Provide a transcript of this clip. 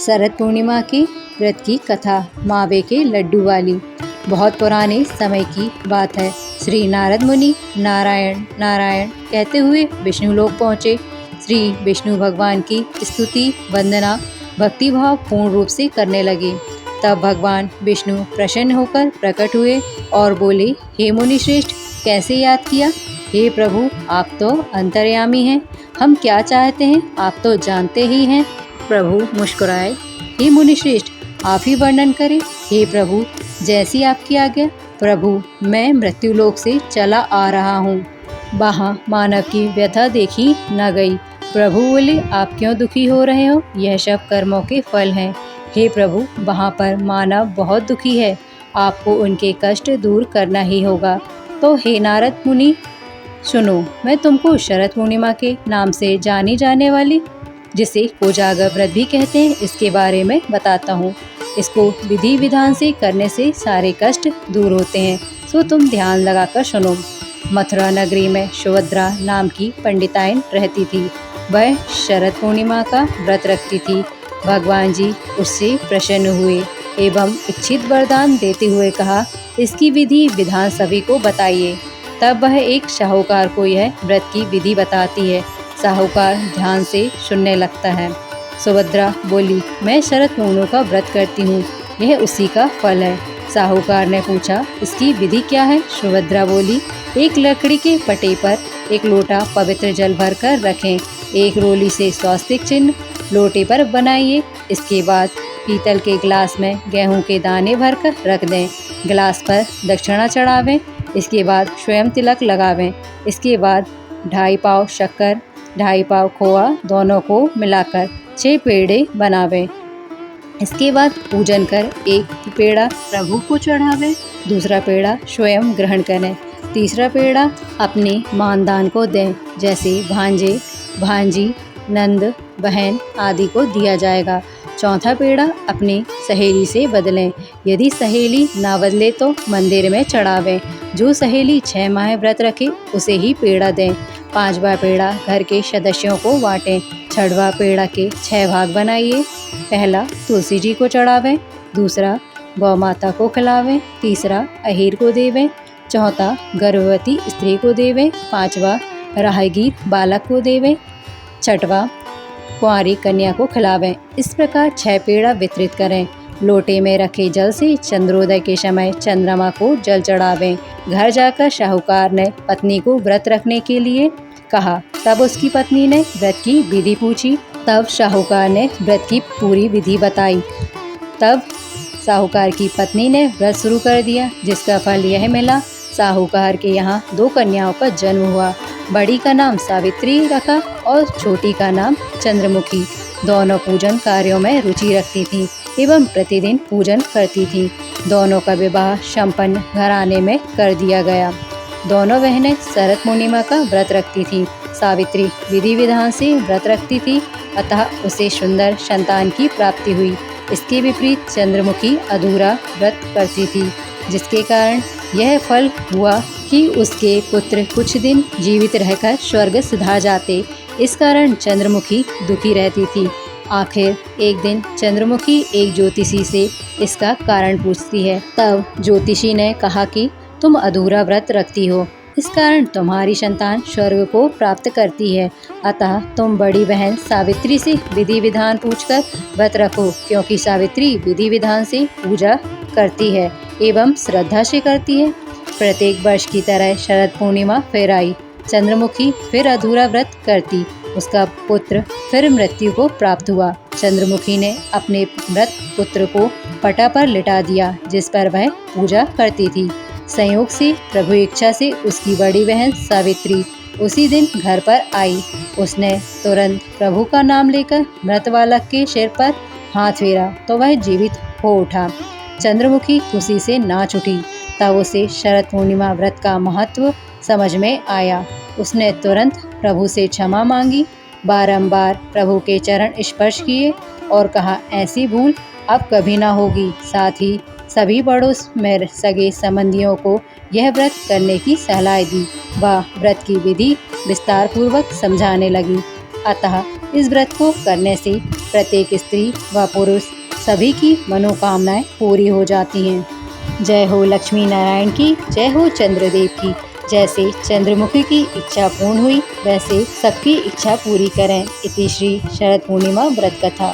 शरद पूर्णिमा के व्रत की कथा मावे के लड्डू वाली। बहुत पुराने समय की बात है। श्री नारद मुनि नारायण नारायण कहते हुए विष्णु लोक पहुँचे। श्री विष्णु भगवान की स्तुति वंदना भक्तिभाव पूर्ण रूप से करने लगे। तब भगवान विष्णु प्रसन्न होकर प्रकट हुए और बोले, हे मुनि श्रेष्ठ, कैसे याद किया? हे प्रभु, आप तो अंतर्यामी हैं, हम क्या चाहते हैं आप तो जानते ही हैं। प्रभु मुस्कुराए, हे मुनि श्रेष्ठ, आप ही वर्णन करें। हे प्रभु, जैसी आपकी आज्ञा। प्रभु, मैं मृत्युलोक से चला आ रहा हूँ। वहाँ मानव की व्यथा देखी न गई। प्रभु बोले, आप क्यों दुखी हो रहे हो? यह सब कर्मों के फल हैं। हे प्रभु, वहाँ पर मानव बहुत दुखी है, आपको उनके कष्ट दूर करना ही होगा। तो हे नारद मुनि, सुनो, मैं तुमको शरद पूर्णिमा के नाम से जानी जाने वाली, जिसे कोजागर व्रत भी कहते हैं, इसके बारे में बताता हूँ। इसको विधि विधान से करने से सारे कष्ट दूर होते हैं, सो तुम ध्यान लगाकर सुनो। मथुरा नगरी में सुभद्रा नाम की पंडिताइन रहती थी। वह शरद पूर्णिमा का व्रत रखती थी। भगवान जी उससे प्रसन्न हुए एवं इच्छित वरदान देते हुए कहा, इसकी विधि विधान सभी को बताइए। तब वह एक साहूकार को यह व्रत की विधि बताती है। साहूकार ध्यान से सुनने लगता है। सुभद्रा बोली, मैं शरद पूर्णिमा का व्रत करती हूँ, यह उसी का फल है। साहूकार ने पूछा, इसकी विधि क्या है? सुभद्रा बोली, एक लकड़ी के पटे पर एक लोटा पवित्र जल भर कर रखें, एक रोली से स्वास्तिक चिन्ह लोटे पर बनाइए। इसके बाद पीतल के गिलास में गेहूं के दाने भरकर रख दें। गिलास पर दक्षिणा चढ़ावें। इसके बाद स्वयं तिलक लगावें। इसके बाद 2.5 पाव शक्कर 2.5 पाव खोआ दोनों को मिलाकर 6 पेड़े बनावें। इसके बाद पूजन कर एक पेड़ा प्रभु को चढ़ावें, दूसरा पेड़ा स्वयं ग्रहण करें, तीसरा पेड़ा अपने मानदान को दें, जैसे भांजे भांजी नंद बहन आदि को दिया जाएगा। चौथा पेड़ा अपनी सहेली से बदलें, यदि सहेली ना बदले तो मंदिर में चढ़ावें। जो सहेली 6 माह व्रत रखे उसे ही पेड़ा दें। 5वां पेड़ा घर के सदस्यों को बांटें। 6वां पेड़ा के 6 भाग बनाइए। पहला तुलसी जी को चढ़ावें, दूसरा गौ माता को खिलावें, तीसरा अहीर को देवें, चौथा गर्भवती स्त्री को देवें, 5वां राहगीर बालक को देवें, 6वां कुंवारी कन्या को खिलावें। इस प्रकार 6 पेड़ा वितरित करें। लोटे में रखे जल से चंद्रोदय के समय चंद्रमा को जल चढ़ावें। घर जाकर साहूकार ने पत्नी को व्रत रखने के लिए कहा। तब उसकी पत्नी ने व्रत की विधि पूछी। तब साहूकार ने व्रत की पूरी विधि बताई। तब साहूकार की पत्नी ने व्रत शुरू कर दिया, जिसका फल यह मिला। साहूकार के यहाँ 2 कन्याओं का जन्म हुआ। बड़ी का नाम सावित्री रखा और छोटी का नाम चंद्रमुखी। दोनों पूजन कार्यों में रुचि रखती थी एवं प्रतिदिन पूजन करती थी। दोनों का विवाह संपन्न घराने में कर दिया गया। दोनों बहनें शरद पूर्णिमा का व्रत रखती थीं। सावित्री विधि विधान से व्रत रखती थी, अतः उसे सुंदर संतान की प्राप्ति हुई। इसके विपरीत चंद्रमुखी अधूरा व्रत करती थी, जिसके कारण यह फल हुआ कि उसके पुत्र कुछ दिन जीवित रहकर स्वर्ग सिधा जाते। इस कारण चंद्रमुखी दुखी रहती थी। आखिर एक दिन चंद्रमुखी एक ज्योतिषी से इसका कारण पूछती है। तब ज्योतिषी ने कहा कि तुम अधूरा व्रत रखती हो, इस कारण तुम्हारी संतान स्वर्ग को प्राप्त करती है। अतः तुम बड़ी बहन सावित्री से विधि विधान पूछकर व्रत रखो, क्योंकि सावित्री विधि विधान से पूजा करती है एवं श्रद्धा से करती है। प्रत्येक वर्ष की तरह शरद पूर्णिमा फिर आई। चंद्रमुखी फिर अधूरा व्रत करती। उसका पुत्र फिर मृत्यु को प्राप्त हुआ। चंद्रमुखी ने अपने मृत पुत्र को पटा पर लिटा दिया, जिस पर वह पूजा करती थी। संयोग से प्रभु इच्छा से उसकी बड़ी बहन सावित्री उसी दिन घर पर आई। उसने तुरंत प्रभु का नाम लेकर मृत बालक के सिर पर हाथ फेरा तो वह जीवित हो उठा। चंद्रमुखी खुशी से नाच उठी। तब उसे शरद पूर्णिमा व्रत का महत्व समझ में आया। उसने तुरंत प्रभु से क्षमा मांगी, बारंबार प्रभु के चरण स्पर्श किए और कहा, ऐसी भूल अब कभी ना होगी। साथ ही सभी पड़ोस में सगे संबंधियों को यह व्रत करने की सलाह दी। वह व्रत की विधि विस्तार पूर्वक समझाने लगी। अतः इस व्रत को करने से प्रत्येक स्त्री व पुरुष सभी की मनोकामनाएं पूरी हो जाती हैं। जय हो लक्ष्मी नारायण की, जय हो चंद्रदेव की। जैसे चंद्रमुखी की इच्छा पूर्ण हुई, वैसे सबकी इच्छा पूरी करें। इति श्री शरद पूर्णिमा व्रत कथा।